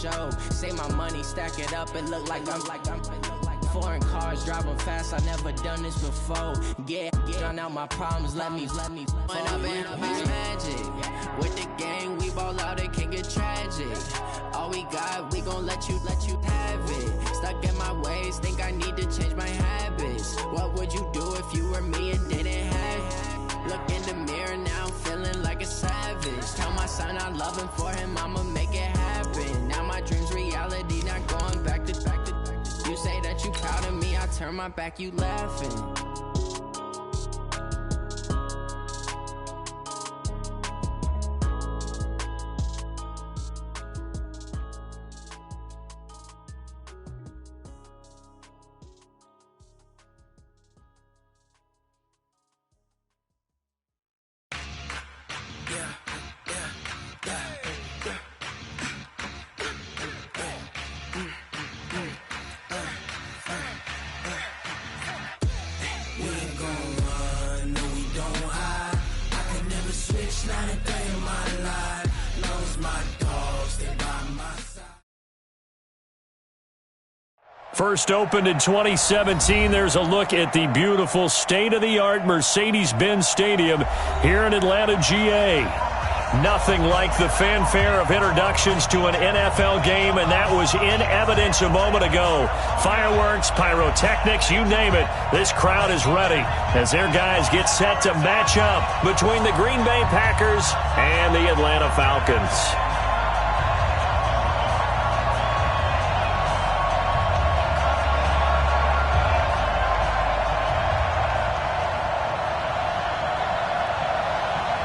show. Say my money, stack it up, it look like I'm foreign cars, driving fast, I never done this before. Yeah, drown out my problems, let me When up and magic. With the gang, we ball out, it can get tragic. All we got, we gon' let you have it. Stuck in my ways, think I need to change my habits. What would you do if you were me and didn't have it? Look in the mirror, now I'm feeling like a savage. Tell my son I love him, for him I'ma make it happen. Now my dream's reality, not going back to You say that you proud of me, I turn my back, you laughing. First opened in 2017, there's a look at the beautiful state-of-the-art Mercedes-Benz Stadium here in Atlanta, GA. Nothing like the fanfare of introductions to an NFL game, and that was in evidence a moment ago. Fireworks, pyrotechnics, you name it. This crowd is ready as their guys get set to match up between the Green Bay Packers and the Atlanta Falcons.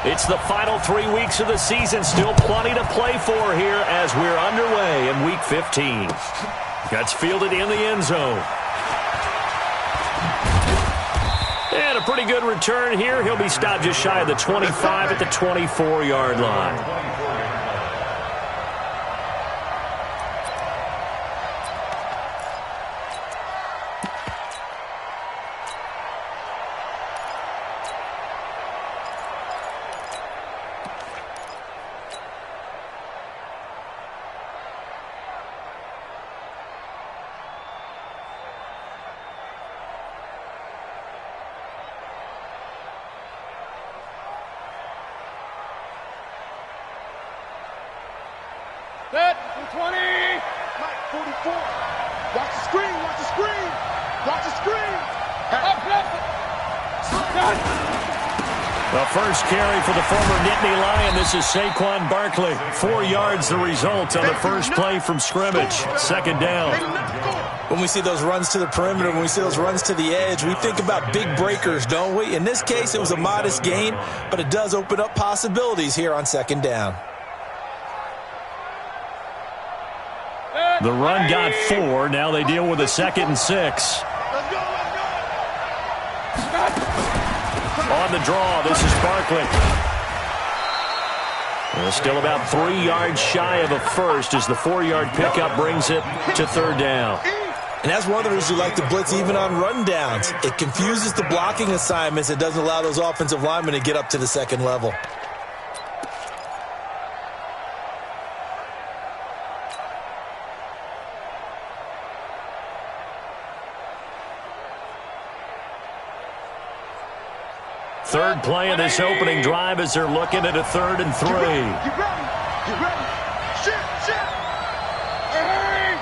It's the final 3 weeks of the season. Still plenty to play for here as we're underway in Week 15. Gets fielded in the end zone. And a pretty good return here. He'll be stopped just shy of the 25 at the 24-yard line. Set, 20, 44. Watch the screen, watch the screen. Watch the screen. The first carry for the former Nittany Lion. This is Saquon Barkley. 4 yards the result on the first play from scrimmage. Second down. When we see those runs to the perimeter, when we see those runs to the edge, we think about big breakers, don't we? In this case, it was a modest gain, but it does open up possibilities here on second down. The run got 4. Now they deal with a 2nd and 6. On the draw, this is Barkley. Still about 3 yards shy of a first as the 4-yard pickup brings it to third down. And that's one of the reasons we like to blitz even on run downs. It confuses the blocking assignments. It doesn't allow those offensive linemen to get up to the second level. Third play of this opening drive as they're looking at a 3rd and 3. Get ready. Shit. Hey.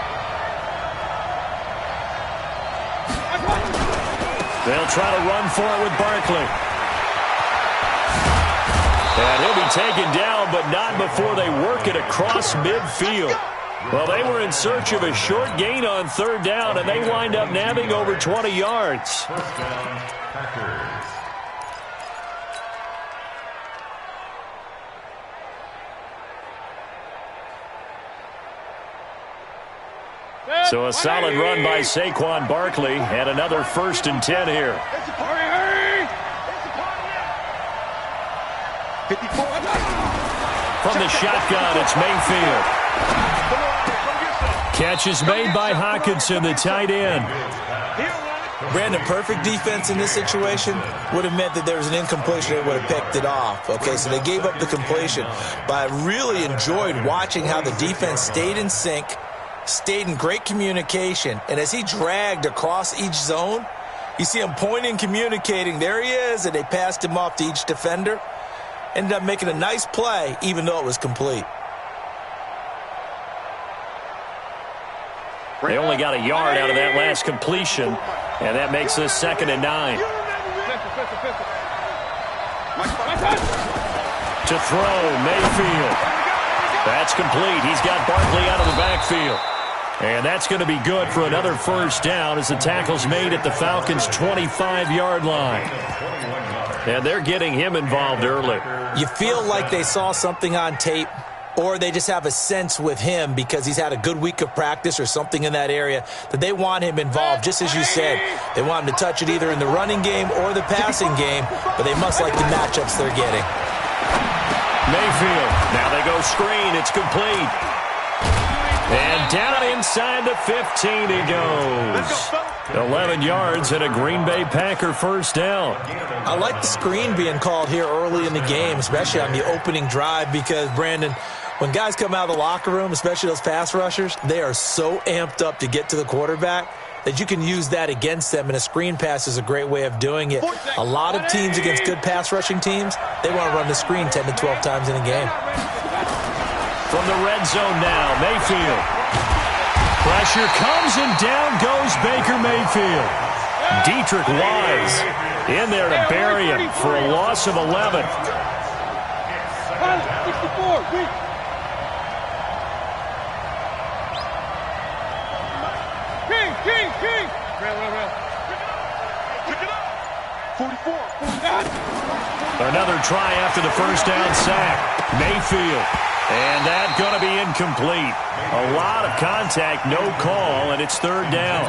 They'll try to run for it with Barkley. And he'll be taken down, but not before they work it across midfield. Well, they were in search of a short gain on 3rd down, and they wind up nabbing over 20 yards. First down, Packers. So a solid run by Saquon Barkley and another 1st and 10 here. It's a party, hurry! It's a party now! 54. From the shotgun, it's Mayfield. Catch is made by Hawkinson, the tight end. He'll run it. Brandon, perfect defense in this situation would have meant that there was an incompletion that would have picked it off. Okay, so they gave up the completion. But I really enjoyed watching how the defense stayed in sync, stayed in great communication, and as he dragged across each zone, you see him pointing, communicating. There he is, and they passed him off to each defender. Ended up making a nice play, even though it was complete. They only got a yard out of that last completion, and that makes this 2nd and 9. To throw, Mayfield. That's complete. He's got Barkley out of the backfield. And that's going to be good for another first down as the tackle's made at the Falcons' 25-yard line. And they're getting him involved early. You feel like they saw something on tape, or they just have a sense with him because he's had a good week of practice or something in that area that they want him involved. Just as you said, they want him to touch it either in the running game or the passing game, but they must like the matchups they're getting. Mayfield. Now they go screen. It's complete. And down inside the 15 he goes. 11 yards and a Green Bay Packer first down. I like the screen being called here early in the game, especially on the opening drive, because, Brandon, when guys come out of the locker room, especially those pass rushers, they are so amped up to get to the quarterback that you can use that against them, and a screen pass is a great way of doing it. A lot of teams against good pass rushing teams, they want to run the screen 10 to 12 times in a game. From the red zone now, Mayfield. Pressure comes and down goes Baker Mayfield. Dietrich Wise in there to bury him for a loss of 11. 64, weak. King. Rail. Pick it up. 44. Another try after the first down sack. Mayfield. And that's going to be incomplete. A lot of contact, no call, and it's 3rd down.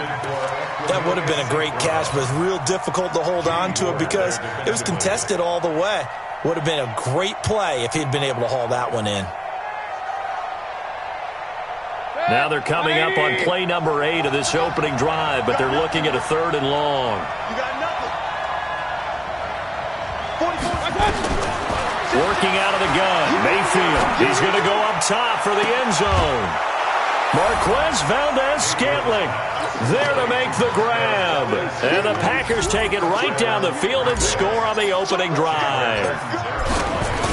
That would have been a great catch, but it's real difficult to hold on to it because it was contested all the way. Would have been a great play if he'd been able to haul that one in. Now they're coming up on play number 8 of this opening drive, but they're looking at a 3rd and long. You got nothing. 44. Working out of the gun, Mayfield. He's going to go up top for the end zone. Marquez Valdez-Scantling there to make the grab. And the Packers take it right down the field and score on the opening drive.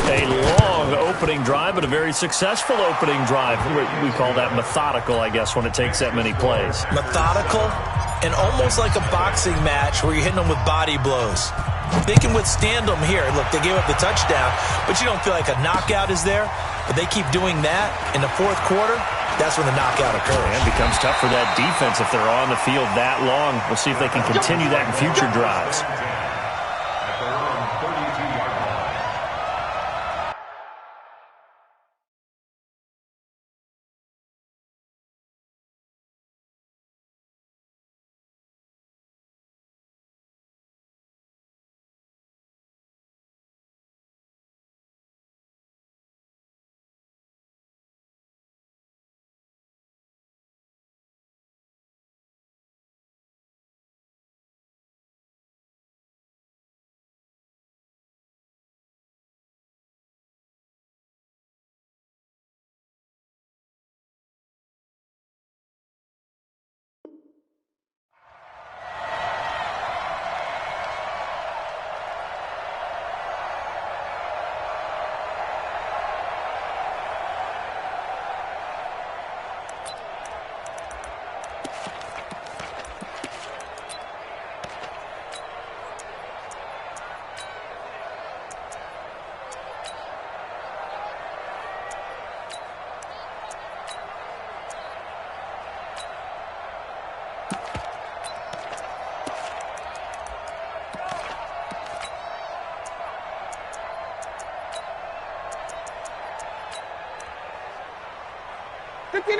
A long opening drive, but a very successful opening drive. We call that methodical, I guess, when it takes that many plays. Methodical and almost like a boxing match where you're hitting them with body blows. They can withstand them here. Look, they gave up the touchdown, but you don't feel like a knockout is there. But they keep doing that in the 4th quarter. That's when the knockout occurs. And it becomes tough for that defense if they're on the field that long. We'll see if they can continue that in future drives.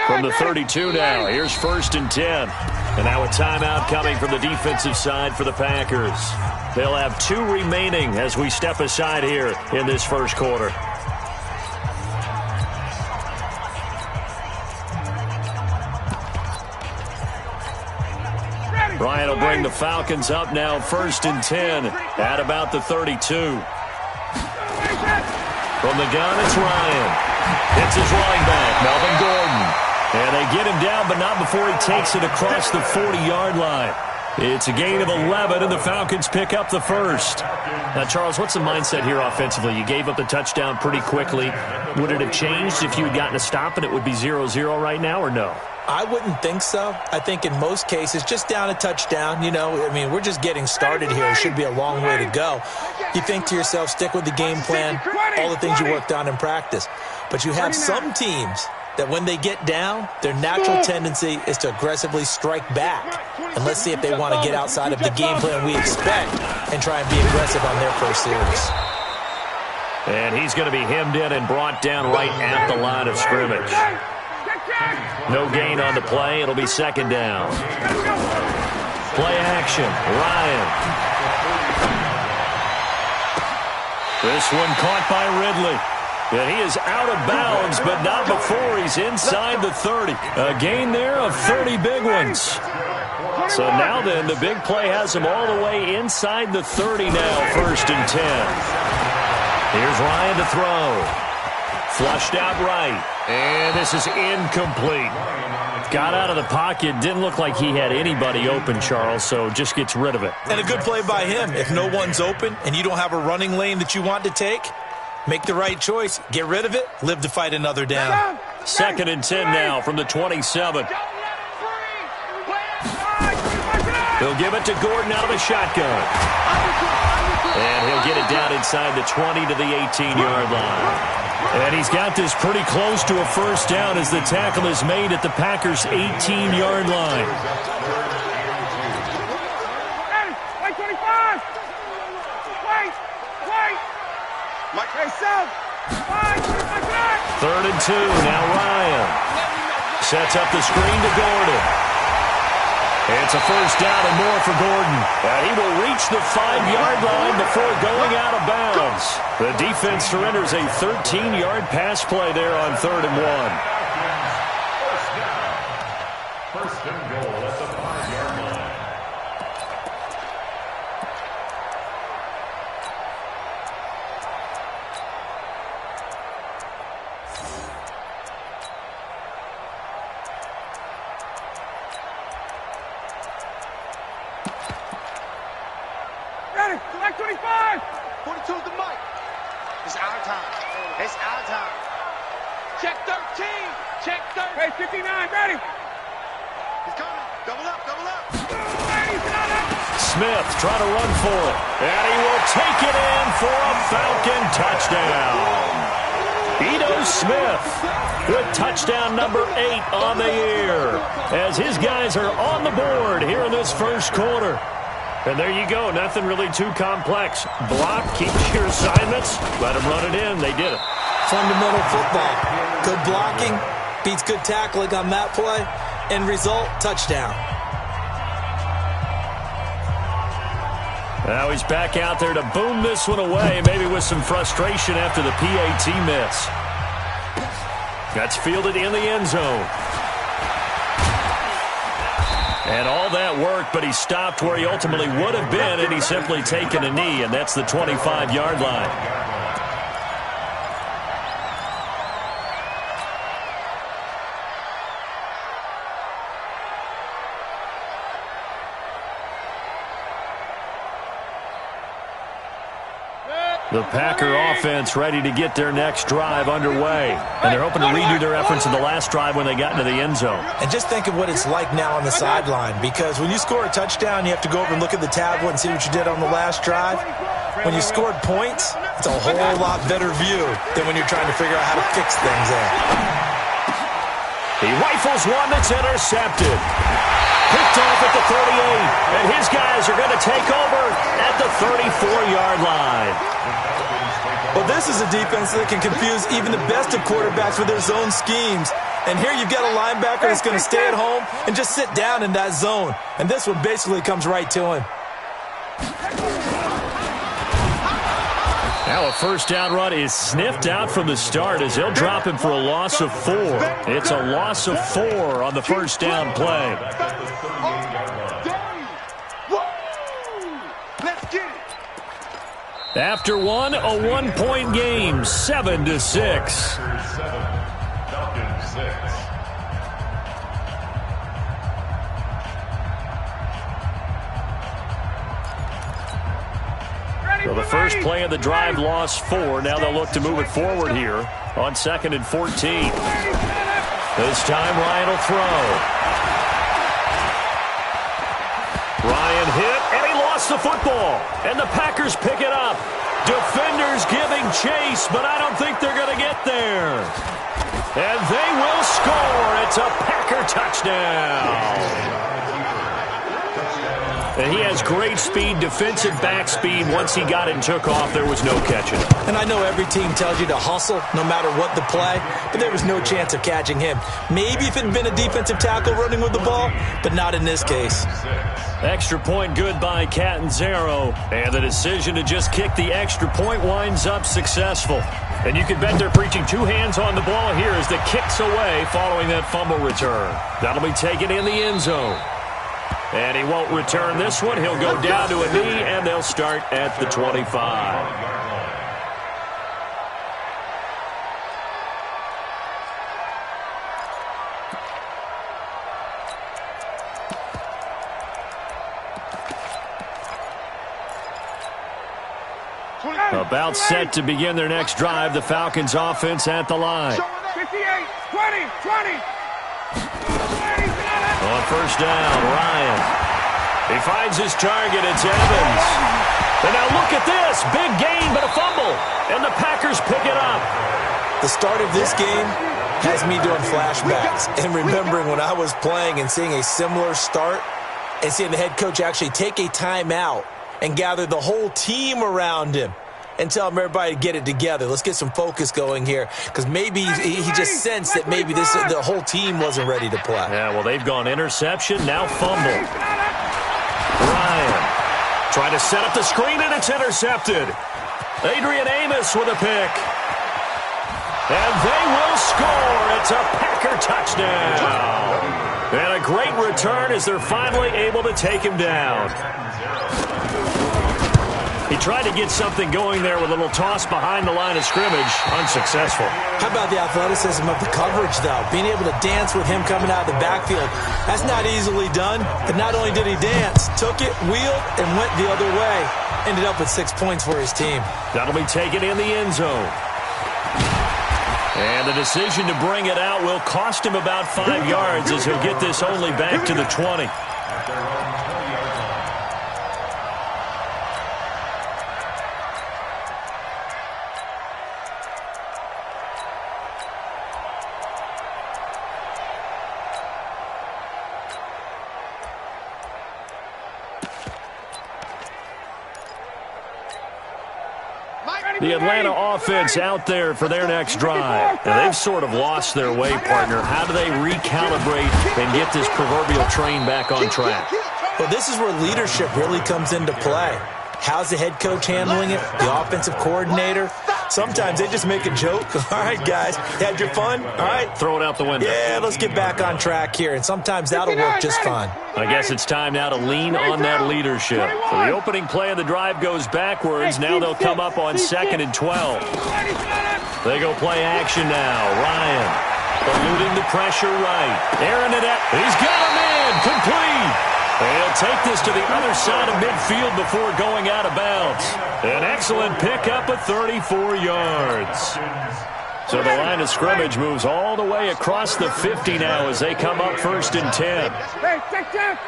From the 32 now, here's 1st and 10. And now a timeout coming from the defensive side for the Packers. They'll have 2 remaining as we step aside here in this first quarter. Ready. Ryan will bring the Falcons up now 1st and 10 at about the 32. From the gun, it's Ryan. It's his running back, Melvin Gordon. And they get him down, but not before he takes it across the 40-yard line. It's a gain of 11, and the Falcons pick up the first. Now, Charles, what's the mindset here offensively? You gave up the touchdown pretty quickly. Would it have changed if you had gotten a stop and it would be 0-0 right now, or no? I wouldn't think so. I think in most cases, just down a touchdown, you know, I mean, we're just getting started here. It should be a long way to go. You think to yourself, stick with the game plan, all the things you worked on in practice. But you have some teams that when they get down, their natural tendency is to aggressively strike back. And let's see if they want to get outside of the game plan we expect and try and be aggressive on their first series. And he's going to be hemmed in and brought down right at the line of scrimmage. No gain on the play. It'll be 2nd down. Play action. Ryan. This one caught by Ridley. And he is out of bounds, but not before he's inside the 30. A gain there of 30 big ones. So now then, the big play has him all the way inside the 30 now, 1st and 10. Here's Ryan to throw. Flushed out right. And this is incomplete. Got out of the pocket. Didn't look like he had anybody open, Charles, so just gets rid of it. And a good play by him. If no one's open and you don't have a running lane that you want to take, make the right choice. Get rid of it. Live to fight another down. 2nd and 10 now from the 27. He'll give it to Gordon out of the shotgun. And he'll get it down inside the 20 to the 18-yard line. And he's got this pretty close to a first down as the tackle is made at the Packers' 18-yard line. Wait, 25! Wait! 3rd and 2. Now Ryan sets up the screen to Gordon. It's a first down and more for Gordon. And he will reach the 5-yard line before going out of bounds. The defense surrenders a 13-yard pass play there on 3rd and 1. First and goal at the 5-yard line. Ready, select 25! 42's the mic. It's our time. It's our time. Check 13. Check 13. Hey, 59, ready. He's coming. Double up, double up. Smith trying to run for it. And he will take it in for a Falcon touchdown. Ito Smith with touchdown number 8 on the year as his guys are on the board here in this first quarter. And there you go. Nothing really too complex. Block, keep your assignments, let them run it in. They did it. Fundamental football. Good blocking beats good tackling on that play. End result, touchdown. Now he's back out there to boom this one away, maybe with some frustration after the PAT miss. That's fielded in the end zone. And all that worked, but he stopped where he ultimately would have been, and he's simply taken a knee, and that's the 25-yard line. The Packer offense ready to get their next drive underway. And they're hoping to redo their efforts in the last drive when they got into the end zone. And just think of what it's like now on the sideline, because when you score a touchdown, you have to go over and look at the tablet and see what you did on the last drive. When you scored points, it's a whole lot better view than when you're trying to figure out how to fix things there. He rifles one that's intercepted. Picked off at the 38, and his guys are going to take over at the 34-yard line. Well, this is a defense that can confuse even the best of quarterbacks with their zone schemes. And here you've got a linebacker that's going to stay at home and just sit down in that zone. And this one basically comes right to him. Now a first down run is sniffed out from the start as they'll drop him for a loss of 4. It's a loss of 4 on the first down play. After one, a 1-point game, 7-6. Falcons 6. So the first play of the drive lost 4. Now they'll look to move it forward here on 2nd and 14. This time Ryan will throw. Ryan hit, and he lost the football. And the Packers pick it up. Defenders giving chase, but I don't think they're going to get there. And they will score. It's a Packer touchdown. And he has great speed, defensive back speed. Once he got it and took off, there was no catching. And I know every team tells you to hustle no matter what the play, but there was no chance of catching him. Maybe if it had been a defensive tackle running with the ball, but not in this case. Extra point good by Catanzaro. And the decision to just kick the extra point winds up successful. And you can bet they're preaching 2 hands on the ball here as the kick's away following that fumble return. That'll be taken in the end zone. And he won't return this one. He'll go down to a knee, and they'll start at the 25. About set to begin their next drive. The Falcons offense at the line. 58, 20, 20. On first down, Ryan. He finds his target. It's Evans. And now look at this. Big gain, but a fumble. And the Packers pick it up. The start of this game has me doing flashbacks and remembering when I was playing and seeing a similar start and seeing the head coach actually take a timeout and gather the whole team around him and tell him everybody to get it together. Let's get some focus going here, because maybe he just sensed that maybe the whole team wasn't ready to play. Yeah, well, they've gone interception, now fumble. Ryan trying to set up the screen, and it's intercepted. Adrian Amos with a pick. And they will score. It's a Packer touchdown. And a great return as they're finally able to take him down. He tried to get something going there with a little toss behind the line of scrimmage. Unsuccessful. How about the athleticism of the coverage, though? Being able to dance with him coming out of the backfield. That's not easily done. But not only did he dance, took it, wheeled, and went the other way. Ended up with 6 points for his team. That'll be taken in the end zone. And the decision to bring it out will cost him about 5 yards as he'll get this only back to the 20. The Atlanta offense out there for their next drive. And they've sort of lost their way, partner. How do they recalibrate and get this proverbial train back on track? Well, this is where leadership really comes into play. How's the head coach handling it? The offensive coordinator? Sometimes they just make a joke. All right, guys, had your fun? All right. Throw it out the window. Yeah, let's get back on track here. And sometimes that'll work just fine. I guess it's time now to lean on that leadership. So the opening play of the drive goes backwards. Now they'll come up on 2nd and 12. They go play action now. Ryan eluding the pressure right. Aaron it up. He's got a man. Complete. He'll take this to the other side of midfield before going out of bounds. An excellent pickup of 34 yards. So the line of scrimmage moves all the way across the 50 now as they come up 1st and 10. Hey, check.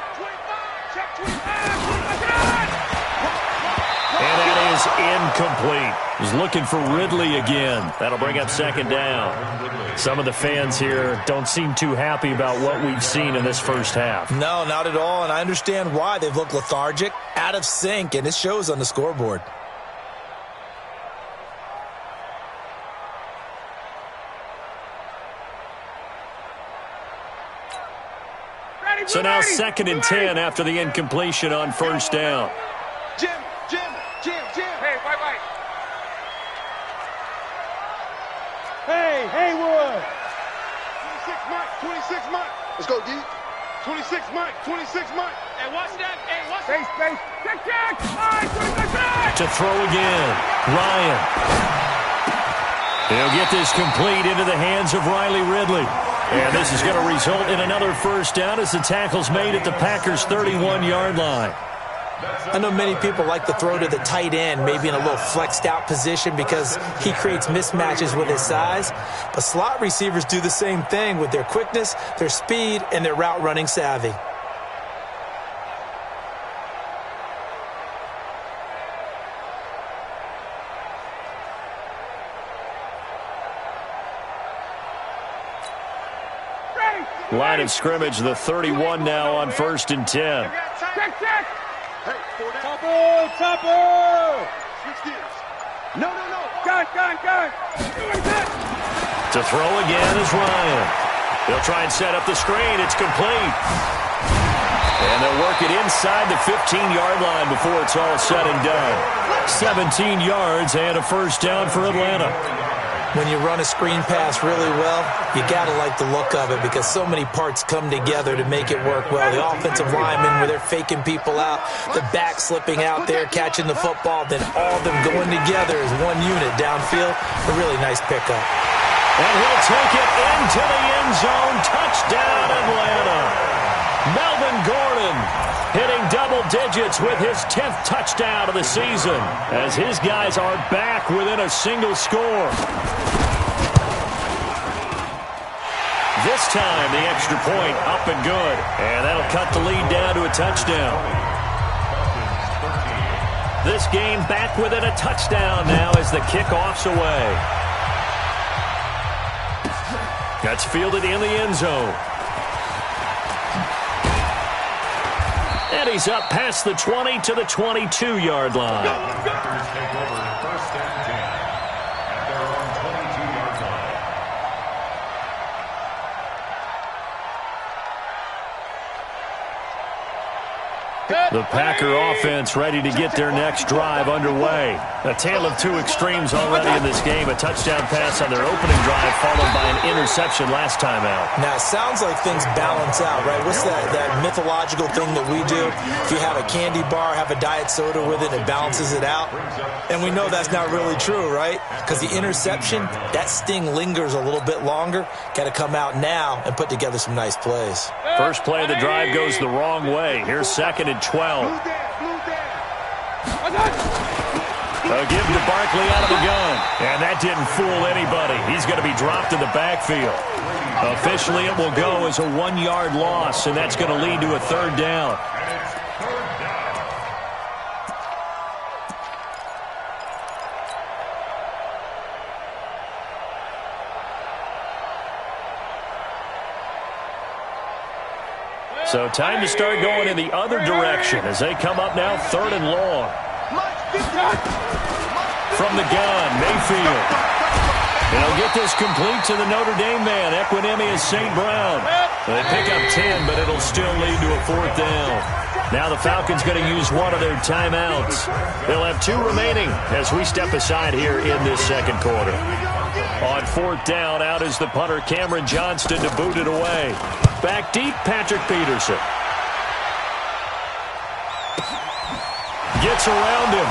And that is incomplete. He's looking for Ridley again. That'll bring up 2nd down. Some of the fans here don't seem too happy about what we've seen in this first half. No, not at all, and I understand why. They've looked lethargic, out of sync, and it shows on the scoreboard. So now 2nd and 10 after the incompletion on 1st down. Jim. Hey, white. Hey, Haywood. 26 months. Let's go, D. 26 Mike. 26 Mike. Hey, watch that. Hey, watch that. Space. Check. All right, 26. To throw again. Ryan. He'll get this complete into the hands of Riley Ridley. And this is going to result in another first down as the tackle's made at the Packers' 31-yard line. I know many people like to throw to the tight end, maybe in a little flexed out position because he creates mismatches with his size. But slot receivers do the same thing with their quickness, their speed, and their route running savvy. Line of scrimmage, the 31 now on 1st and 10. Check. Hey, Topper. switch gears. No. Gun. To throw again is Ryan. They'll try and set up the screen. It's complete. And they'll work it inside the 15-yard line before it's all said and done. 17 yards and a first down for Atlanta. When you run a screen pass really well, you got to like the look of it because so many parts come together to make it work well. The offensive linemen, where they're faking people out, the back slipping out there, catching the football, then all of them going together as one unit downfield. A really nice pickup. And he'll take it into the end zone. Touchdown, Atlanta. Melvin Gordon hitting double digits with his 10th touchdown of the season as his guys are back within a single score. This time, the extra point up and good. And that'll cut the lead down to a touchdown. This game back within a touchdown now as the kickoff's away. That's fielded in the end zone. And he's up past the 20 to the 22-yard line. Packers take over 1st and 10 at their own 22-yard line. The Packer offense ready to get their next drive underway. A tale of two extremes already in this game. A touchdown pass on their opening drive followed by an interception last time out. Now, it sounds like things balance out, right? What's that mythological thing that we do? If you have a candy bar, have a diet soda with it, it balances it out. And we know that's not really true, right? Because the interception, that sting lingers a little bit longer. Got to come out now and put together some nice plays. First play of the drive goes the wrong way. Here's 2nd and 12. A give to Barkley out of the gun. And that didn't fool anybody. He's going to be dropped in the backfield. Officially, it will go as a 1-yard loss, and that's going to lead to a 3rd down. So time to start going in the other direction as they come up now 3rd and long. From the gun, Mayfield. He'll get this complete to the Notre Dame man, Equinemius St. Brown. They pick up 10, but it'll still lead to a 4th down. Now the Falcons going to use one of their timeouts. They'll have 2 remaining as we step aside here in this 2nd quarter. On 4th down, out is the punter Cameron Johnston to boot it away. Back deep, Patrick Peterson. Gets around him.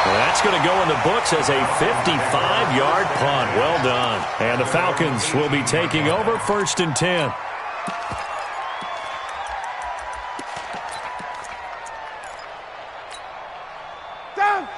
That's going to go in the books as a 55-yard punt. Well done. And the Falcons will be taking over 1st and 10.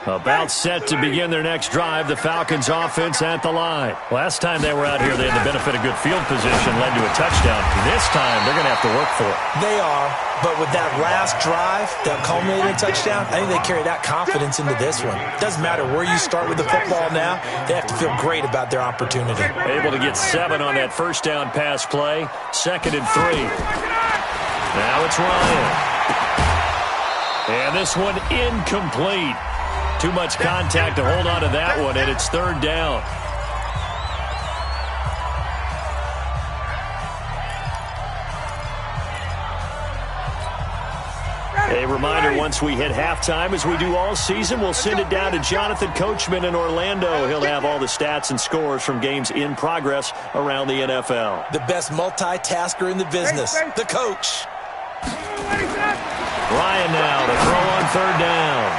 About set to begin their next drive, the Falcons offense at the line. Last time they were out here, they had the benefit of good field position, led to a touchdown. This time, they're going to have to work for it. They are, but with that last drive that culminated in a touchdown, I think they carry that confidence into this one. It doesn't matter where you start with the football now. They have to feel great about their opportunity. Able to get 7 on that first down pass play. 2nd and 3. Now it's Ryan. And this one incomplete. Too much contact to hold on to that one, and it's 3rd down. A reminder, once we hit halftime, as we do all season, we'll send it down to Jonathan Coachman in Orlando. He'll have all the stats and scores from games in progress around the NFL. The best multitasker in the business, the coach. Ryan now to throw on third down.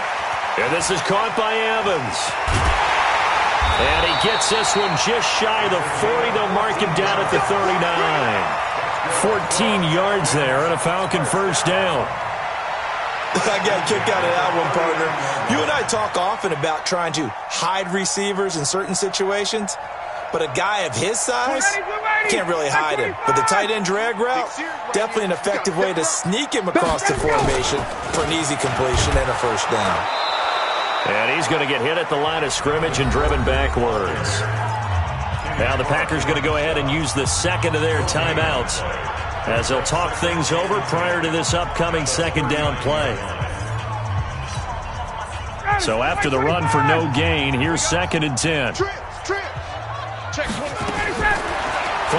And this is caught by Evans. And he gets this one just shy of the 40. They'll mark him down at the 39. 14 yards there and a Falcon first down. I got a kick out of that one, partner. You and I talk often about trying to hide receivers in certain situations, but a guy of his size can't really hide him. But the tight end drag route, definitely an effective way to sneak him across the formation for an easy completion and a first down. And he's going to get hit at the line of scrimmage and driven backwards. Now the Packers going to go ahead and use the second of their timeouts as they'll talk things over prior to this upcoming second down play. So after the run for no gain, here's 2nd and 10. From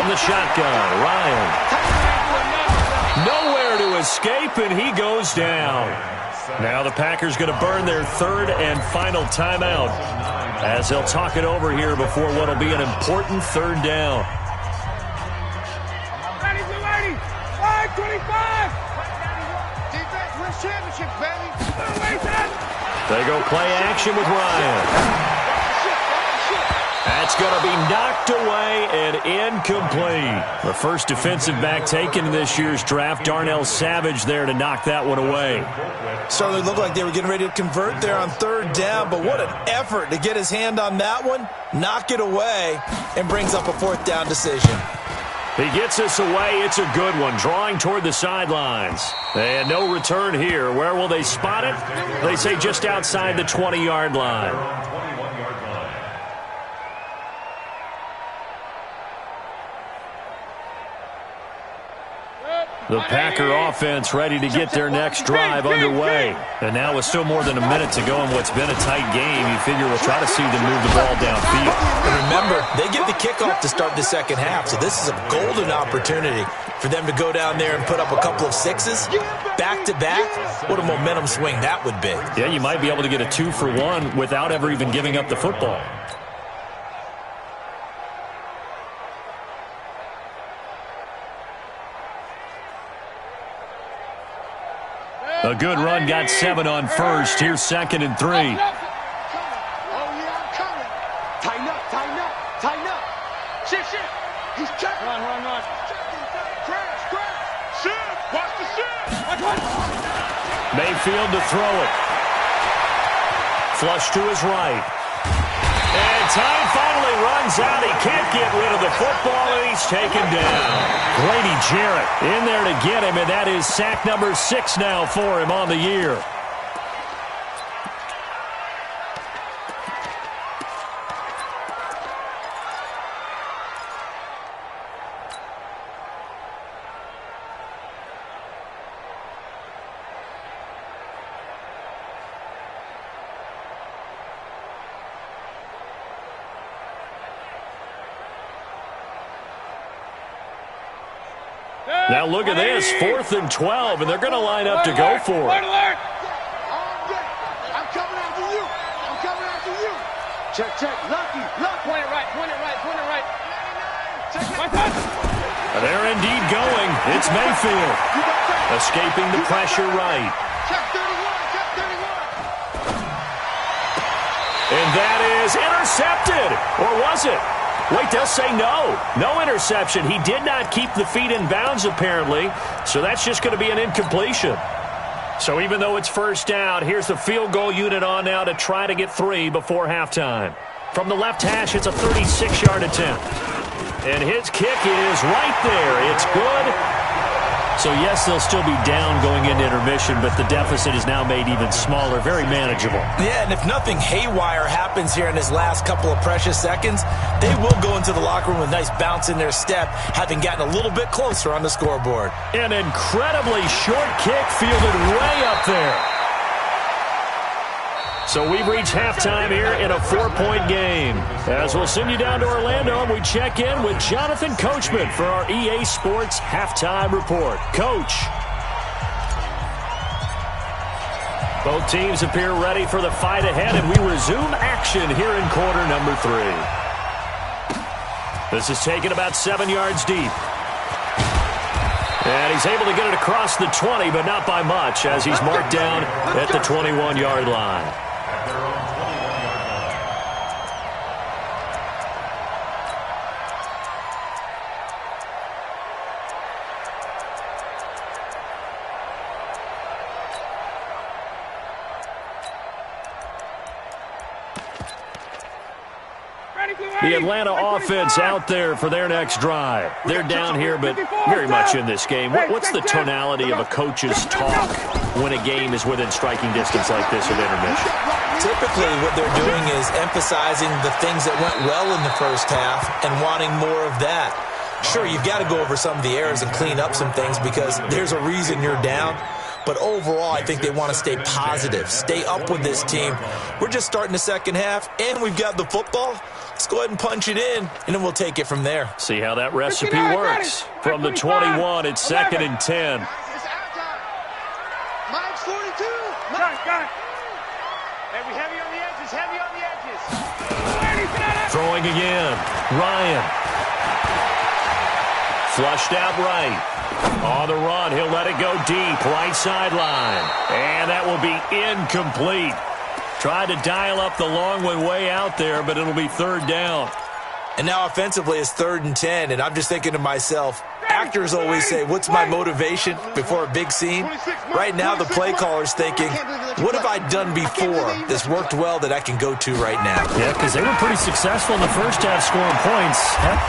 the shotgun, Ryan. Nowhere to escape, and he goes down. Now the Packers going to burn their 3rd and final timeout as they'll talk it over here before what will be an important 3rd down. 25! Defense wins championships, baby. They go play action with Ryan. That's going to be knocked away and incomplete. The first defensive back taken in this year's draft, Darnell Savage there to knock that one away. Certainly looked like they were getting ready to convert there on 3rd down, but what an effort to get his hand on that one, knock it away, and brings up a 4th down decision. He gets this away. It's a good one, drawing toward the sidelines. And no return here. Where will they spot it? They say just outside the 20-yard line. The Packer offense ready to get their next drive underway. And now with still more than a minute to go in what's been a tight game, you figure we'll try to see them move the ball downfield. And remember, they get the kickoff to start the second half, so this is a golden opportunity for them to go down there and put up a couple of sixes back-to-back. What a momentum swing that would be. Yeah, you might be able to get a 2-for-1 without ever even giving up the football. A good run, got 7 on first. Here's 2nd and 3. Oh, yeah, I'm coming. Tighten up, tighten up, tighten up. Shit. He's checking. Run. Crash. Shit, watch the shit. Watch. Mayfield to throw it. Flush to his right. And time finally runs out. He can't get rid of the football, and he's taken down. Grady Jarrett in there to get him, and that is sack number 6 now for him on the year. Now look at this, 4th and 12, and they're going to line up to go for it. I'm coming after you. Check. Lucky. Point it right. And they're indeed going. It's Mayfield. Escaping the pressure right. Check 31. And that is intercepted. Or was it? Wait, they'll say no. No interception. He did not keep the feet in bounds, apparently. So that's just going to be an incompletion. So even though it's first down, here's the field goal unit on now to try to get 3 before halftime. From the left hash, it's a 36-yard attempt. And his kick is right there. It's good. So, yes, they'll still be down going into intermission, but the deficit is now made even smaller, very manageable. Yeah, and if nothing haywire happens here in his last couple of precious seconds, they will go into the locker room with a nice bounce in their step, having gotten a little bit closer on the scoreboard. An incredibly short kick fielded way up there. So we've reached halftime here in a 4-point game. As we'll send you down to Orlando, and we check in with Jonathan Coachman for our EA Sports Halftime Report. Coach. Both teams appear ready for the fight ahead, and we resume action here in quarter number 3. This is taken about 7 yards deep. And he's able to get it across the 20, but not by much, as he's marked down at the 21-yard line. The Atlanta offense out there for their next drive. They're down here, but very much in this game. What's the tonality of a coach's talk when a game is within striking distance like this at intermission? Typically, what they're doing is emphasizing the things that went well in the first half and wanting more of that. Sure, you've got to go over some of the errors and clean up some things because there's a reason you're down. But overall, I think they want to stay positive, stay up with this team. We're just starting the second half, and we've got the football. Let's go ahead and punch it in, and then we'll take it from there. See how that recipe works. From the 21, it's 2nd and 10. It's out time. Mine's 42. Got it. Heavy, heavy on the edges. Heavy on the edges. Throwing again. Ryan. Flushed out right. On the run, he'll let it go deep. Right sideline. And that will be incomplete. Tried to dial up the long one way out there, but it'll be 3rd down. And now offensively it's 3rd and 10, and I'm just thinking to myself, actors always say, what's my motivation before a big scene? Right now the play caller's thinking, what have I done before that's worked well that I can go to right now? Yeah, because they were pretty successful in the first half scoring points.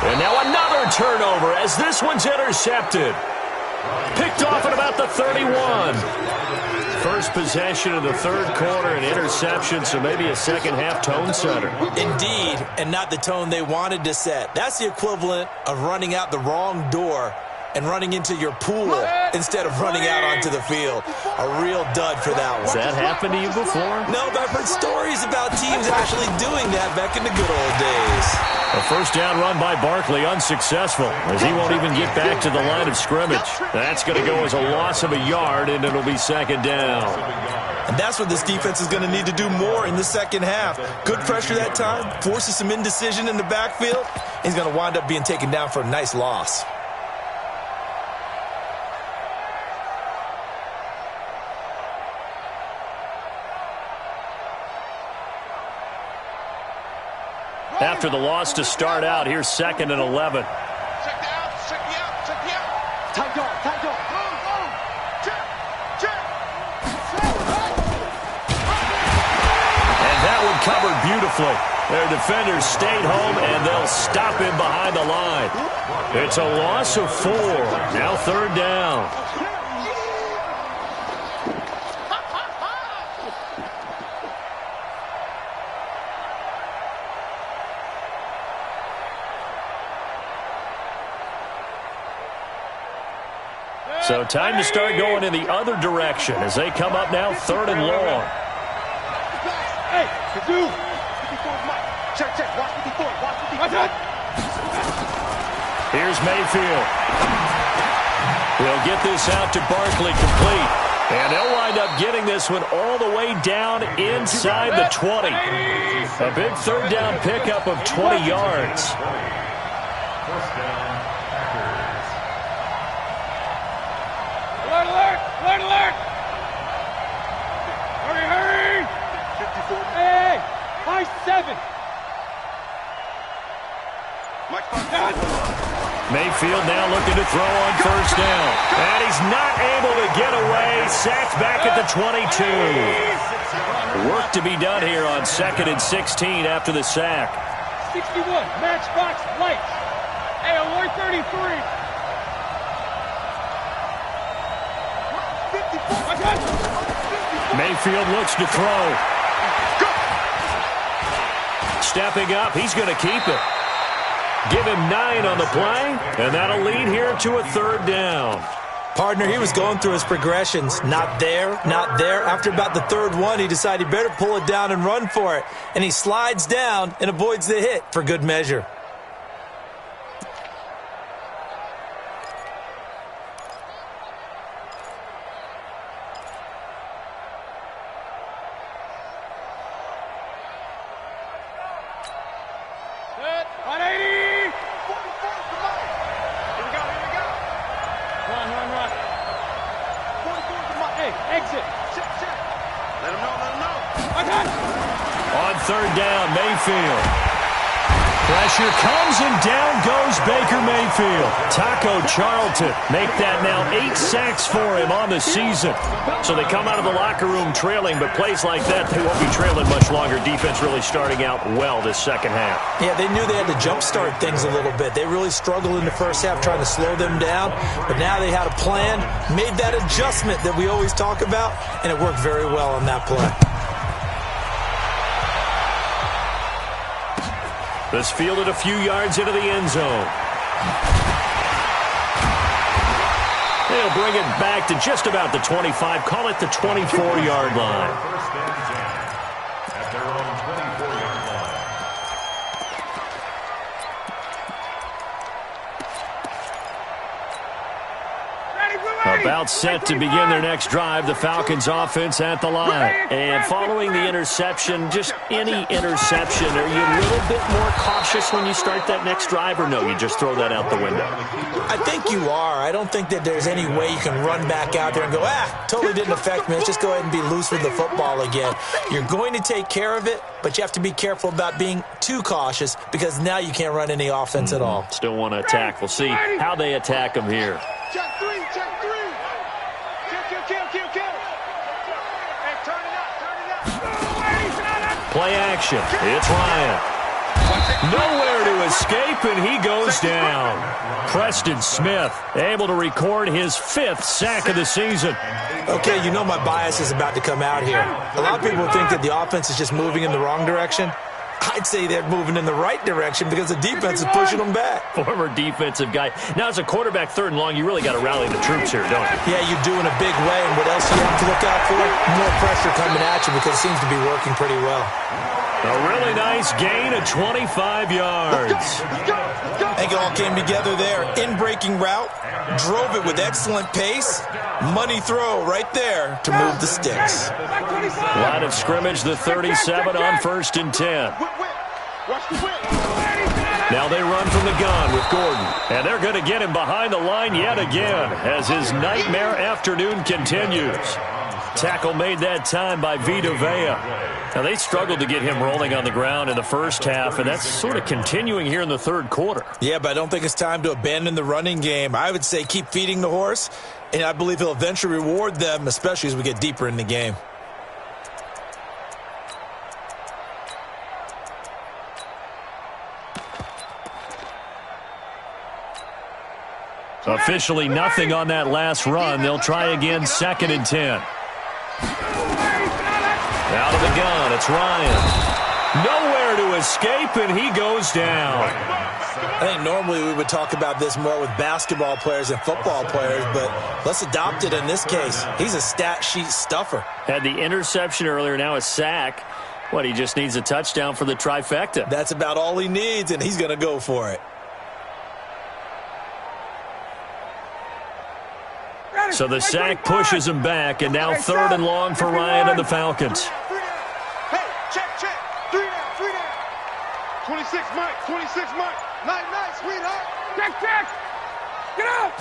And now another turnover as this one's intercepted. Picked off at about the 31. First possession of the 3rd quarter, an interception, so maybe a second-half tone setter. Indeed, and not the tone they wanted to set. That's the equivalent of running out the wrong door and running into your pool instead of running out onto the field. A real dud for that one. Has that happened to you before? No, but I've heard stories about teams actually doing that back in the good old days. A first down run by Barkley, unsuccessful, as he won't even get back to the line of scrimmage. That's going to go as a loss of a yard, and it'll be 2nd down. And that's what this defense is going to need to do more in the second half. Good pressure that time, forces some indecision in the backfield. He's going to wind up being taken down for a nice loss. After the loss to start out, here's 2nd and 11. Check the out. Check the out. Check the out. Tight dog. Tight dog. Check. Check. And that one covered beautifully. Their defenders stayed home, and they'll stop him behind the line. It's a loss of 4. Now 3rd down. So time to start going in the other direction as they come up now 3rd and long. Hey, dude. 54 Mike. Check. Watch 54. Watch 54. Here's Mayfield. He'll get this out to Barkley complete. And they'll wind up getting this one all the way down inside the 20. A big 3rd down pickup of 20 yards. First down, Packers. Alert! Hurry! 54. Hey! High 7! Mike. Mayfield now looking to throw on 1st down. And he's not able to get away. Sacked back at the 22. Work to be done here on 2nd and 16 after the sack. 61, matchbox lights. Hey, alert 33. Mayfield looks to throw. Stepping up, he's going to keep it. Give him 9 on the play, and that'll lead here to a 3rd down. Partner, he was going through his progressions. Not there. After about the 3rd one, he decided he better pull it down and run for it. And he slides down and avoids the hit for good measure. Hey, exit. Check, check. Let him know. Okay. On third down, Mayfield. Pressure comes and down goes Baker Mayfield. Taco Charlton make that now 8 sacks for him on the season. So they come out of the locker room trailing, but plays like that, they won't be trailing much longer. Defense really starting out well this second half. Yeah, they knew they had to jumpstart things a little bit. They really struggled in the first half trying to slow them down, but now they had a plan, made that adjustment that we always talk about, and it worked very well on that play. This fielded a few yards into the end zone. They'll bring it back to just about the 25, call it the 24-yard line. First and 10 at their own 24-yard line. About set to begin their next drive, the Falcons offense at the line. And following the interception, just any interception, are you a little bit more cautious when you start that next drive, or no, you just throw that out the window? I think you are. I don't think that there's any way you can run back out there and go, totally didn't affect me. Let's just go ahead and be loose with the football again. You're going to take care of it, but you have to be careful about being too cautious because now you can't run any offense at all. Still want to attack. We'll see how they attack them here. Check three, check three. Kill. Hey, turn it out. Play action. It's Ryan. Nowhere to escape, and he goes down. Preston Smith able to record his 5th sack of the season. Okay, you know my bias is about to come out here. A lot of people think that the offense is just moving in the wrong direction. I'd say they're moving in the right direction because the defense is pushing them back. Former defensive guy. Now, as a quarterback, 3rd and long, you really got to rally the troops here, don't you? Yeah, you do in a big way. And what else you have to look out for? More pressure coming at you because it seems to be working pretty well. A really nice gain of 25 yards. I think it all came together there. In-breaking route, drove it with excellent pace. Money throw right there to move the sticks. Line of scrimmage, the 37 on 1st and 10. Now they run from the gun with Gordon. And they're going to get him behind the line yet again as his nightmare afternoon continues. Tackle made that time by Vita Vea. Now, they struggled to get him rolling on the ground in the first half, and that's sort of continuing here in the 3rd quarter. Yeah, but I don't think it's time to abandon the running game. I would say keep feeding the horse, and I believe he'll eventually reward them, especially as we get deeper in the game. Officially nothing on that last run. They'll try again, 2nd and 10. Out of the gun, it's Ryan. Nowhere to escape, and he goes down. I think normally we would talk about this more with basketball players and football players, but let's adopt it in this case. He's a stat sheet stuffer. Had the interception earlier, now a sack. What, he just needs a touchdown for the trifecta. That's about all he needs, and he's going to go for it. So the sack pushes him back, and now 3rd and long for Ryan and the Falcons. Hey, check. 3 down. 26 Mike. Night, sweetheart. Check. Get out.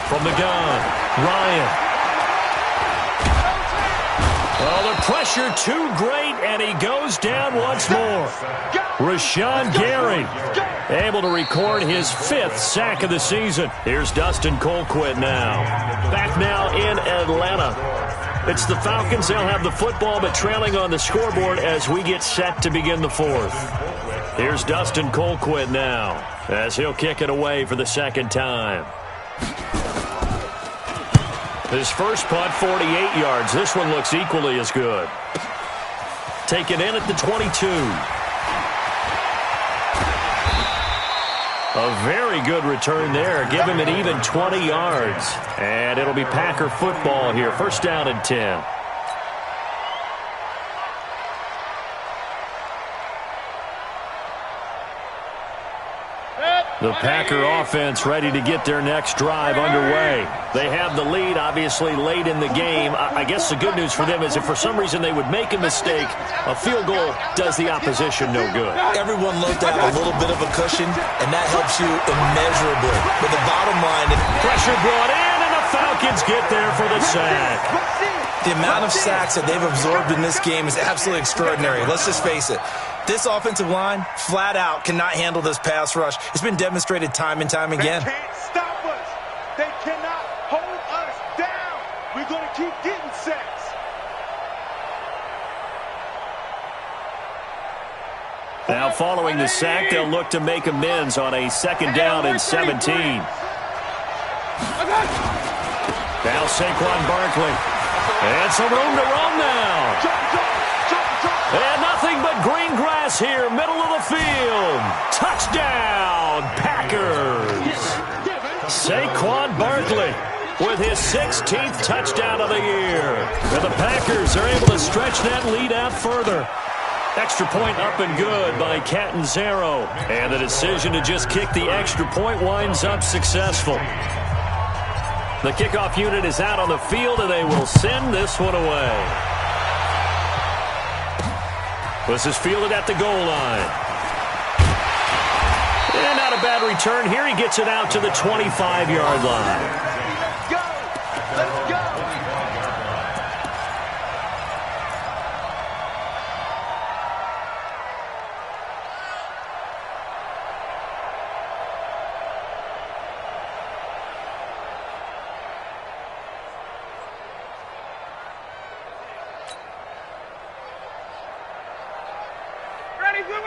From the gun, Ryan. Well, the pressure too great, and he goes down once more. Rashawn Gary able to record his 5th sack of the season. Here's Dustin Colquitt now. Back now in Atlanta. It's the Falcons. They'll have the football, but trailing on the scoreboard as we get set to begin the 4th. Here's Dustin Colquitt now as he'll kick it away for the 2nd time. His first punt, 48 yards. This one looks equally as good. Taken in at the 22. A very good return there. Give him an even 20 yards. And it'll be Packer football here. 1st down and 10. The Packer offense ready to get their next drive underway. They have the lead, obviously, late in the game. I guess the good news for them is if for some reason they would make a mistake, a field goal does the opposition no good. Everyone loves to have a little bit of a cushion, and that helps you immeasurably. But the bottom line... Pressure brought in, and the Falcons get there for the sack. The amount of sacks that they've absorbed in this game is absolutely extraordinary. Let's just face it. This offensive line, flat out, cannot handle this pass rush. It's been demonstrated time and time again. They can't stop us. They cannot hold us down. We're going to keep getting sacks. Now following the sack, they'll look to make amends on a 2nd down and 17. Now Saquon Barkley. And some room to roam now. And nothing but green grass here, middle of the field. Touchdown, Packers. Saquon Barkley with his 16th touchdown of the year. And the Packers are able to stretch that lead out further. Extra point up and good by Catanzaro. And the decision to just kick the extra point winds up successful. The kickoff unit is out on the field, and they will send this one away. This is fielded at the goal line. And not a bad return here. He gets it out to the 25-yard line. Let's go. Let's go.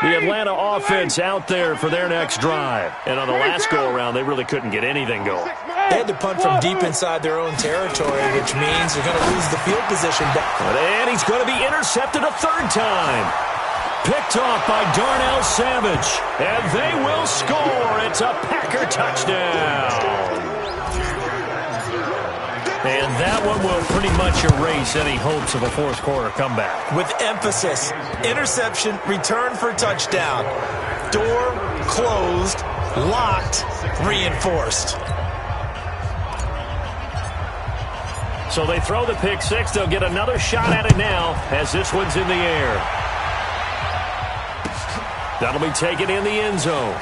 The Atlanta offense out there for their next drive. And on the last go-around, they really couldn't get anything going. They had to punt from deep inside their own territory, which means they're going to lose the field position back. And he's going to be intercepted a 3rd time. Picked off by Darnell Savage. And they will score. It's a Packer touchdown. And that one will pretty much erase any hopes of a 4th quarter comeback. With emphasis, interception, return for touchdown. Door closed, locked, reinforced. So they throw the pick 6. They'll get another shot at it now as this one's in the air. That'll be taken in the end zone.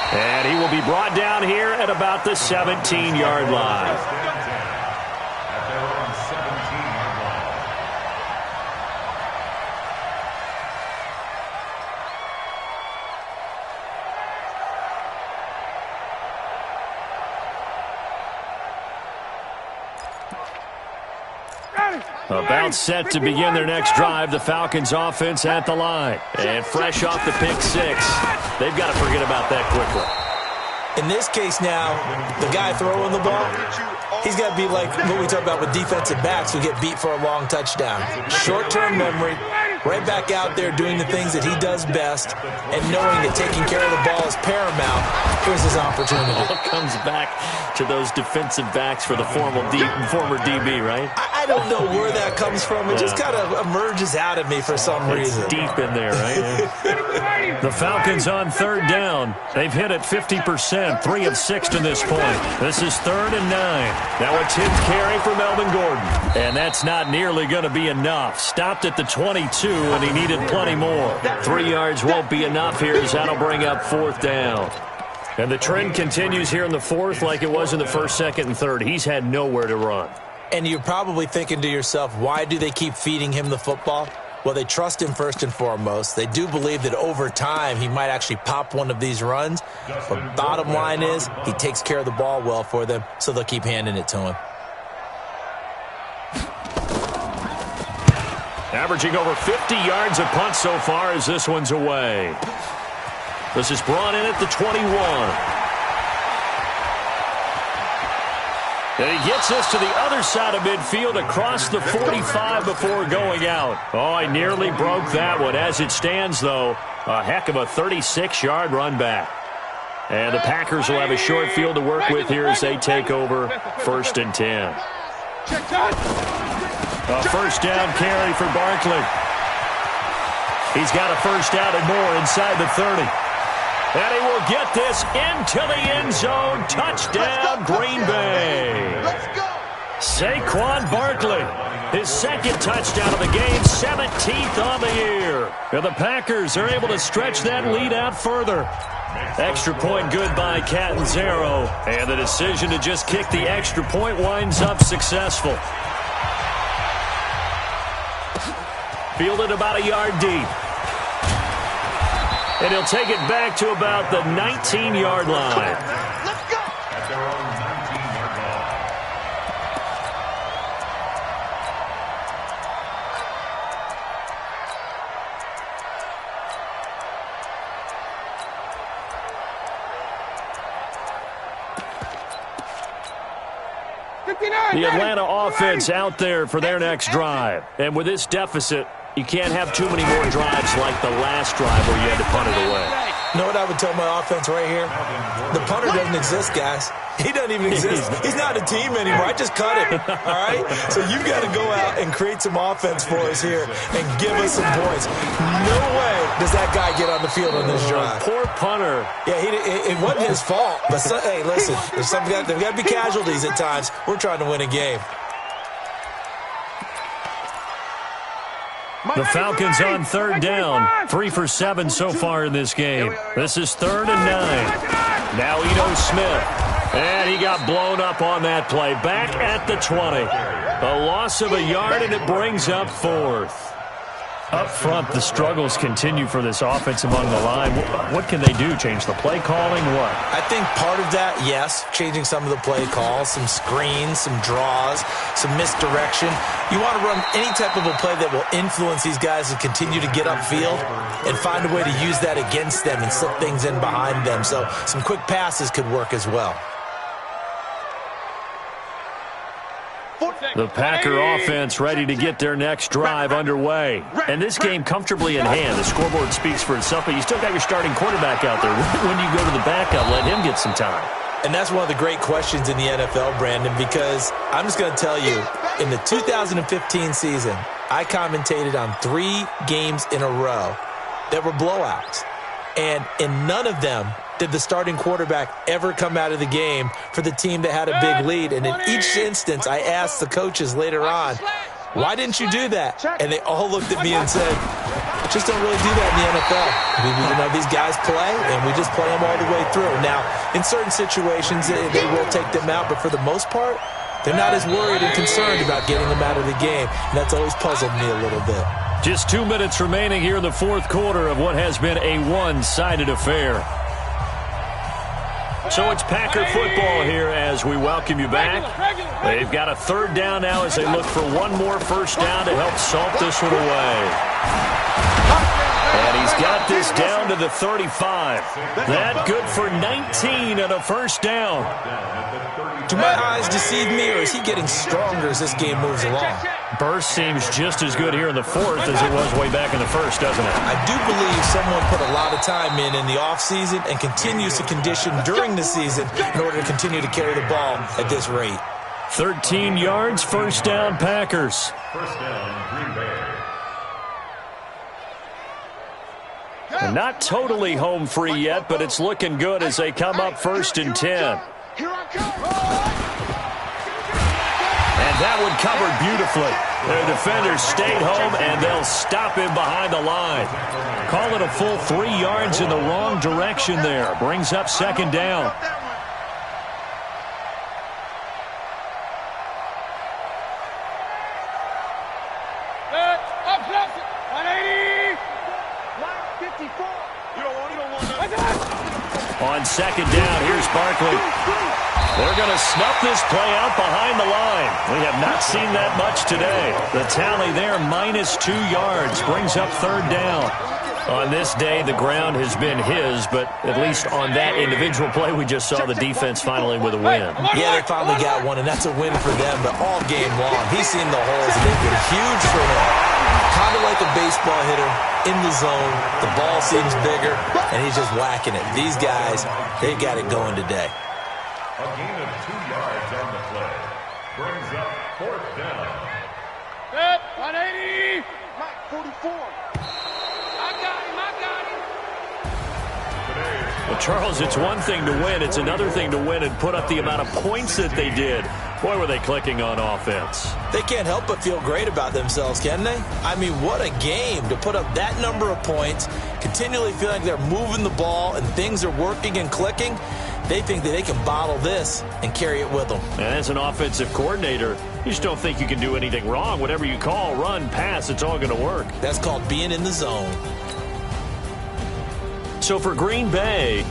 And he will be brought down here at about the 17-yard line. About set to begin their next drive, the Falcons offense at the line. And fresh off the pick 6, they've got to forget about that quickly. In this case now, the guy throwing the ball, he's got to be like what we talk about with defensive backs who get beat for a long touchdown. Short-term memory, right back out there doing the things that he does best, and knowing that taking care of the ball is paramount. Here's his opportunity. All comes back to those defensive backs for the former DB, right? I don't know where that comes from. It just kind of emerges out of me for some reason. It's deep in there, right? The Falcons on 3rd down. They've hit it 50%, 3 of 6 to this point. This is 3rd and 9. Now a 10th carry for Melvin Gordon. And that's not nearly going to be enough. Stopped at the 22, and he needed plenty more. 3 yards won't be enough here as that'll bring up 4th down. And the trend continues here in the 4th like it was in the 1st, 2nd, and 3rd. He's had nowhere to run. And you're probably thinking to yourself, why do they keep feeding him the football? Well, they trust him first and foremost. They do believe that over time he might actually pop one of these runs. But bottom line is he takes care of the ball well for them, so they'll keep handing it to him. Averaging over 50 yards a punt so far as this one's away. This is brought in at the 21. And he gets us to the other side of midfield across the 45 before going out. Oh, I nearly broke that one. As it stands, though, a heck of a 36-yard run back. And the Packers will have a short field to work with here as they take over 1st and 10. A 1st down carry for Barkley. He's got a 1st down and more inside the 30. And he will get this into the end zone. Touchdown, Green Bay. Saquon Barkley, his 2nd touchdown of the game, 17th on the year. And the Packers are able to stretch that lead out further. Extra point good by Catanzaro. And the decision to just kick the extra point winds up successful. Fielded about a yard deep. And he'll take it back to about the 19-yard line. Let's go. At their own 19-yard line. The Atlanta offense out there for their next drive. And with this deficit, you can't have too many more drives like the last drive where you had to punt it away. You know what I would tell my offense right here? The punter doesn't exist, guys. He doesn't even exist. He's not a team anymore. I just cut him, all right? So you've got to go out and create some offense for us here and give us some points. No way does that guy get on the field on this drive. Poor punter. Yeah, it wasn't his fault. But, hey, listen, there's got to be casualties at times. We're trying to win a game. The Falcons on third down. 3 for 7 so far in this game. This is 3rd and 9. Now Ito Smith. And he got blown up on that play. Back at the 20. A loss of a yard, and it brings up 4th. Up front, the struggles continue for this offense among the line. What can they do? Change the play calling? What? I think part of that, yes, changing some of the play calls, some screens, some draws, some misdirection. You want to run any type of a play that will influence these guys to continue to get upfield and find a way to use that against them and slip things in behind them. So some quick passes could work as well. The Packer offense ready to get their next drive underway. And this game comfortably in hand. The scoreboard speaks for itself, but you still got your starting quarterback out there. When you go to the backup, let him get some time. And that's one of the great questions in the NFL, Brandon, because I'm just going to tell you, in the 2015 season, I commentated on 3 games in a row that were blowouts. And in none of them did the starting quarterback ever come out of the game for the team that had a big lead. And in each instance, I asked the coaches later on, why didn't you do that? And they all looked at me and said, just don't really do that in the NFL. These guys play, and we just play them all the way through. Now, in certain situations, they will take them out, but for the most part, they're not as worried and concerned about getting them out of the game. And that's always puzzled me a little bit. Just 2 minutes remaining here in the 4th quarter of what has been a one-sided affair. So it's Packer football here as we welcome you back. They've got a 3rd down now as they look for one more first down to help salt this one away. And he's got this down to the 35. That good for 19 and a first down. Do my eyes deceive me, or is he getting stronger as this game moves along? Burst seems just as good here in the 4th as it was way back in the 1st, doesn't it? I do believe someone put a lot of time in the offseason and continues to condition during the season in order to continue to carry the ball at this rate. 13 yards, first down, Packers. First down, Green Bay. And not totally home free yet, but it's looking good as they come up 1st and 10. Here I come. And that one covered beautifully. Their defenders stayed home, and they'll stop him behind the line. Call it a full 3 yards in the wrong direction there. Brings up 2nd down. Up, 180. 54. You don't want that. On 2nd down, here's Barkley. They're going to snuff this play out behind the line. We have not seen that much today. The tally there, -2 yards, brings up 3rd down. On this day, the ground has been his, but at least on that individual play, we just saw the defense finally with a win. Yeah, they finally got one, and that's a win for them, but all game long, he's seen the holes, and they've been huge for him. Kind of like a baseball hitter in the zone. The ball seems bigger, and he's just whacking it. These guys, they got it going today. A gain of 2 yards on the play. Brings up 4th down. 180. Mike, 44. I got him. The Charles, it's one thing to win. It's another thing to win and put up the amount of points that they did. Boy, were they clicking on offense. They can't help but feel great about themselves, can they? I mean, what a game to put up that number of points, continually feeling like they're moving the ball and things are working and clicking. They think that they can bottle this and carry it with them. And as an offensive coordinator, you just don't think you can do anything wrong. Whatever you call, run, pass, it's all going to work. That's called being in the zone. So for Green Bay,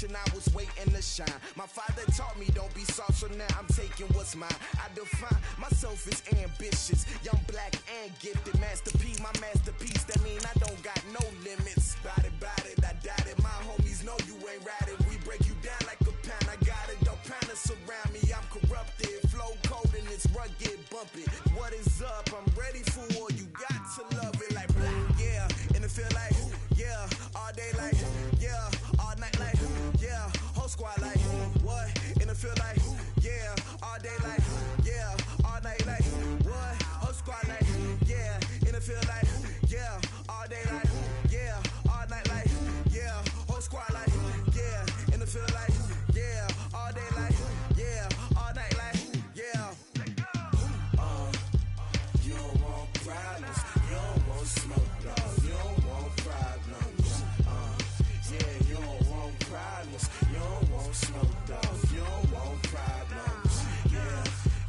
I was waiting to shine. My father taught me don't be soft, so now I'm taking what's mine. I define myself as ambitious, young, black, and gifted. Masterpiece, my masterpiece. That mean I don't got no limits. Bout it, I doubt it. My homies know you ain't ratted. We break you down like a pound. I got it, don't pound to surround me. I'm corrupted, flow cold and it's rugged, bump it. What is up? I'm ready for war. You got to love it like black, yeah. And it feel like, yeah, all day like, yeah, all night like, yeah, whole squad like, what? And it feel like, yeah, all day like, yeah, all night like, what? Whole squad like, yeah, and it feel like, yeah, all day like, yeah, all night like, yeah, whole squad like, yeah, and it feel like, yeah, all day like, yeah, all night like, yeah. You don't want problems, you don't want smoke, dog, you don't want problems. Yeah, you don't want problems, you don't want smoke, dog, you don't want problems.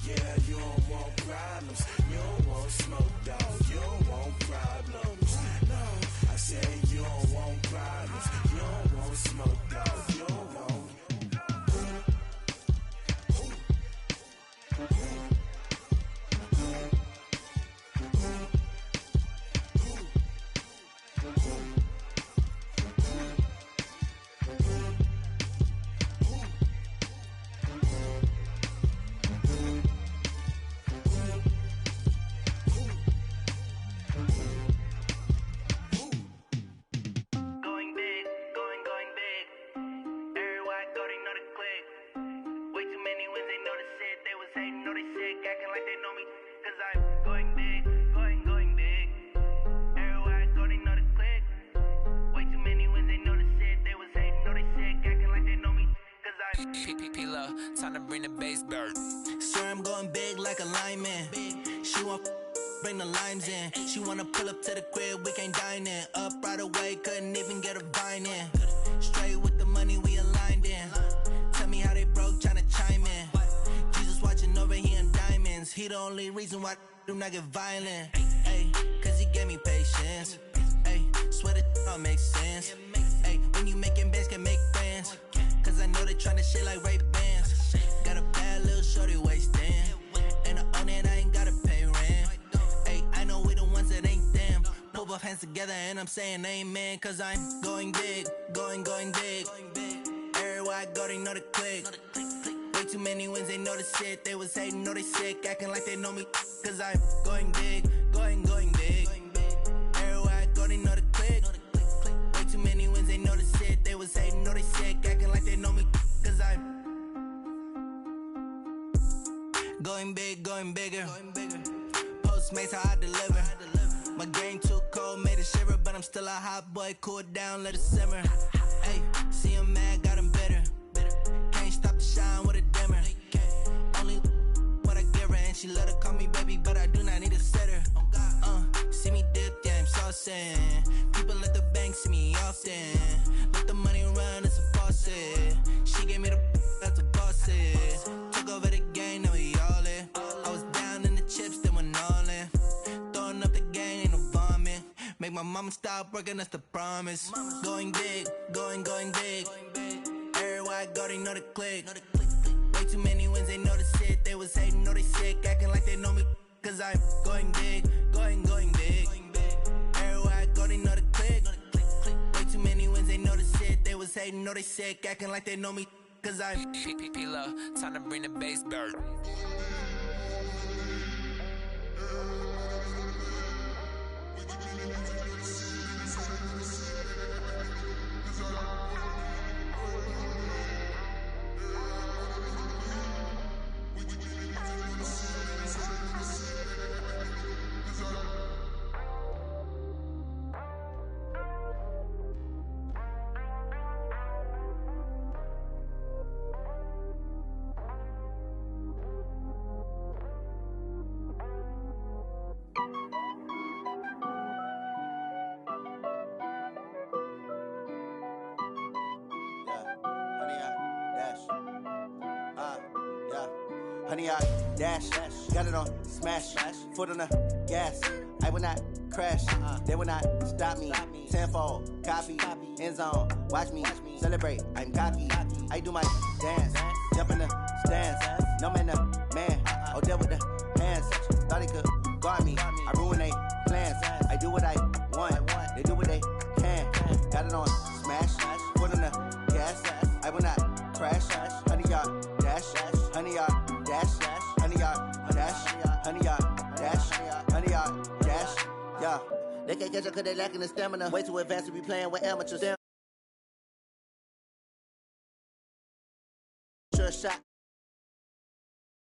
Yeah, you don't want problems, you don't want smoke, dog, you don't want problems. No, I said you don't want problems, you don't want smoke, dog, you don't want. Going big, going big. Everywhere I go, they know the click. Way too many wins, they know the shit. They was hating, know they sick, acting like they know me. Cause I'm going big, going big. Everywhere I go, they know the click. Way too many wins, they know the shit. They was hating, know they sick, acting like they know me. Cause I'm P-Lo, time to bring the bass bird. Swear I'm going big like a lineman. She want bring the limes in. She wanna pull up to the crib, we can't dine in. Up right away, couldn't even get a vine in. Straight with the money, we he the only reason why I do not get violent. Ayy, cause he gave me patience. Ayy, swear that all makes sense. Ayy, when you making bands, can make friends. Cause I know they tryna shit like Ray-Bans. Got a bad little shorty wasting. And I own it, I ain't gotta pay rent. Ayy, I know we the ones that ain't them. Pull both hands together and I'm saying amen. Cause I'm going big, going big. Everywhere I go, they know the click. Way too many wins, they know the shit. They was hating, know they sick, acting like they know me. Cause I'm going big, going big. Everywhere I go, they know the click. Way too many wins, they know the shit. They was hating, know they sick, acting like they know me. Cause I'm going big, going bigger. Postmates, how I deliver. My game too cold, made it shiver. But I'm still a hot boy, cool it down, let it simmer. Hey, see him mad, got him bitter. Can't stop the shine with a dimmer. Only what I give her, and she let her call me baby, but I do not need a sitter. See me dip, yeah, I'm saucing. People at the bank see me often. Let the money run, it's a faucet. She gave me the that's a boss it. Took over the game, now we all in. I was down in the chips, then went all in. Throwing up the game, ain't no vomit. Make my mama stop working, that's the promise. Going big, going big. Everywhere I go, they know the click. Way too many wins, they know the shit. They was hating, know they sick, acting like they know me. Cause I'm going big, going big. Everywhere I go, they know the click. Way too many wins, they know the shit. They was hating, know they sick, acting like they know me. Cause I'm P-P-P-Love, time to bring the bass bird. Honey, I dash, got it on smash, foot on the gas. I will not crash, they will not stop me. Tenfold, copy, end zone, watch me celebrate. I'm cocky, I do my dance, jump in the stands. No man, the man, oh, deal with the hands. Thought he could guard me, I ruin they plans. I do what I want, they do what they can. Got it on smash, foot on the gas. I will not crash, honey, y'all dash, honey, y'all dash, honey, y'all dash, honey, y'all dash, honey, y'all dash, yeah. They can't catch up cause they lacking the stamina. Way too advanced to be playing with amateurs.